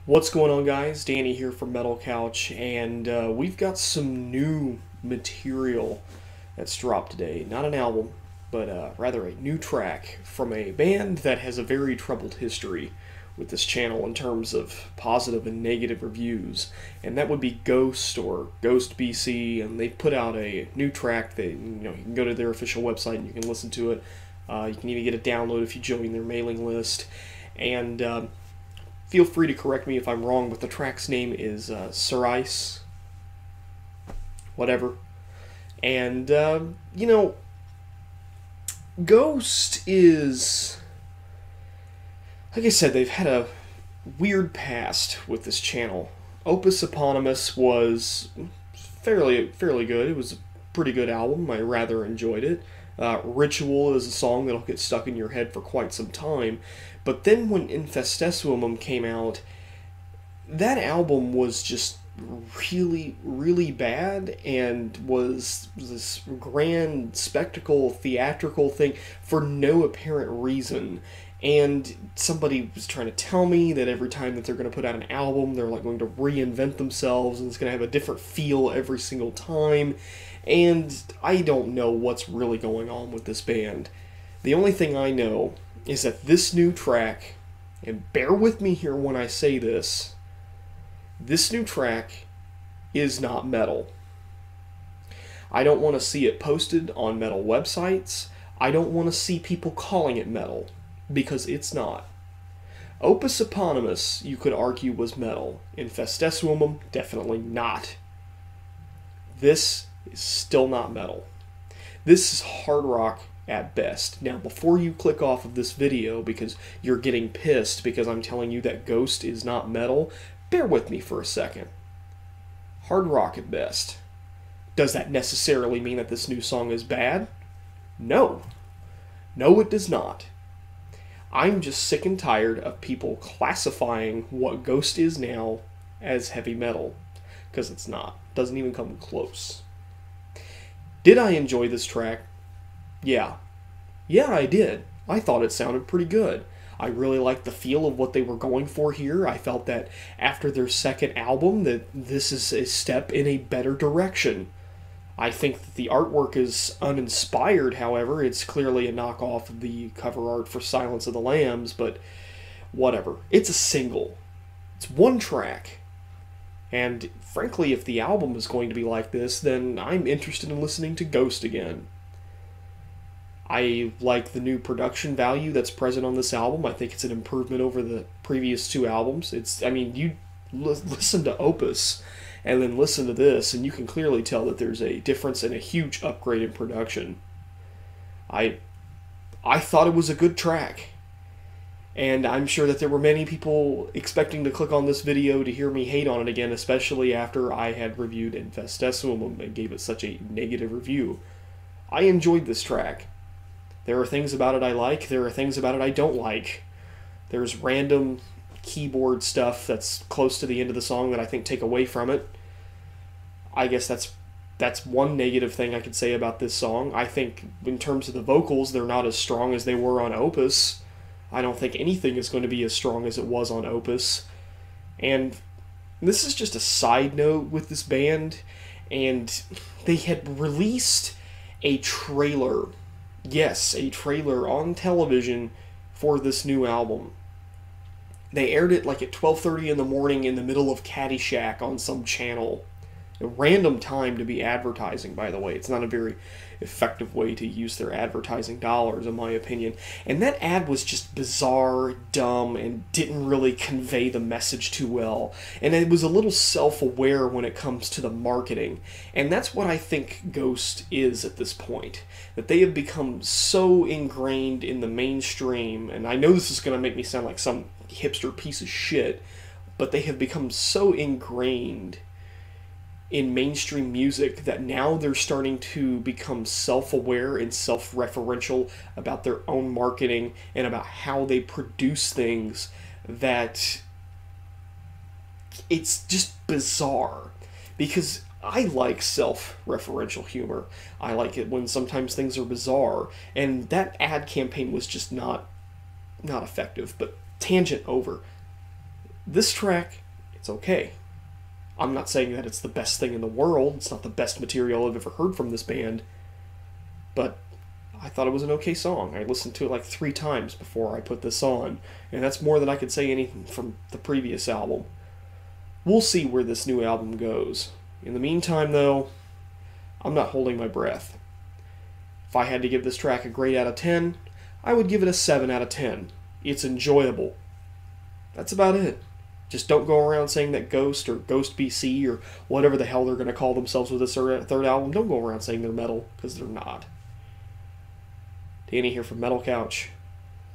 What's going on, guys? Danny here from Metal Couch, and we've got some new material that's dropped today. Not an album, but rather a new track from a band that has a very troubled history with this channel in terms of positive and negative reviews, and that would be Ghost or Ghost BC. And they put out a new track that you can go to their official website and you can listen to it. You can even get a download if you join their mailing list, and feel free to correct me if I'm wrong, but the track's name is Cirice, whatever. And, Ghost is, like I said, they've had a weird past with this channel. Opus Eponymous was fairly good. It was a pretty good album. I rather enjoyed it. Ritual is a song that'll get stuck in your head for quite some time. But then when Infestessuum came out, that album was just really bad and was this grand spectacle, theatrical thing for no apparent reason. And somebody was trying to tell me that every time that they're going to put out an album, they're like going to reinvent themselves and it's going to have a different feel every single time. And I don't know what's really going on with this band. The only thing I know is that this new track, and bear with me here when I say this new track is not metal. I don't want to see it posted on metal websites. I don't want to see people calling it metal, because it's not. Opus Eponymous, you could argue, was metal. Infestessuum, definitely not. This is still not metal. This is hard rock at best. Now, before you click off of this video because you're getting pissed because I'm telling you that Ghost is not metal, bear with me for a second. Hard rock at best. Does that necessarily mean that this new song is bad? No. No, it does not. I'm just sick and tired of people classifying what Ghost is now as heavy metal, because it's not. Doesn't even come close. Did I enjoy this track? Yeah. Yeah, I did. I thought it sounded pretty good. I really liked the feel of what they were going for here. I felt that after their second album that this is a step in a better direction. I think that the artwork is uninspired, however. It's clearly a knockoff of the cover art for Silence of the Lambs, but whatever. It's a single. It's one track. And frankly, if the album is going to be like this, then I'm interested in listening to Ghost again. I like the new production value that's present on this album. I think it's an improvement over the previous two albums. You listen to Opus and then listen to this, and you can clearly tell that there's a difference and a huge upgrade in production. I thought it was a good track. And I'm sure that there were many people expecting to click on this video to hear me hate on it again, especially after I had reviewed Infestessuum and gave it such a negative review. I enjoyed this track. There are things about it I like, there are things about it I don't like. There's random keyboard stuff that's close to the end of the song that I think take away from it. I guess that's one negative thing I could say about this song. I think in terms of the vocals, they're not as strong as they were on Opus. I don't think anything is going to be as strong as it was on Opus. And this is just a side note with this band. And they had released a trailer. Yes, a trailer on television for this new album. They aired it like at 12:30 in the morning in the middle of Caddyshack on some channel. A random time to be advertising, by the way. It's not a very effective way to use their advertising dollars, in my opinion. And that ad was just bizarre, dumb, and didn't really convey the message too well. And it was a little self-aware when it comes to the marketing. And that's what I think Ghost is at this point. That they have become so ingrained in the mainstream, and I know this is going to make me sound like some hipster piece of shit, but they have become so ingrained in mainstream music that now they're starting to become self-aware and self-referential about their own marketing and about how they produce things, that it's just bizarre. Because I like self-referential humor. I like it when sometimes things are bizarre, and that ad campaign was just not effective. But tangent over. This track, it's okay. I'm not saying that it's the best thing in the world. It's not the best material I've ever heard from this band. But I thought it was an okay song. I listened to it like 3 times before I put this on. And that's more than I could say anything from the previous album. We'll see where this new album goes. In the meantime, though, I'm not holding my breath. If I had to give this track a grade out of 10, I would give it a 7 out of 10. It's enjoyable. That's about it. Just don't go around saying that Ghost or Ghost BC or whatever the hell they're going to call themselves with this third album, don't go around saying they're metal, because they're not. Danny here from Metal Couch,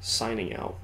signing out.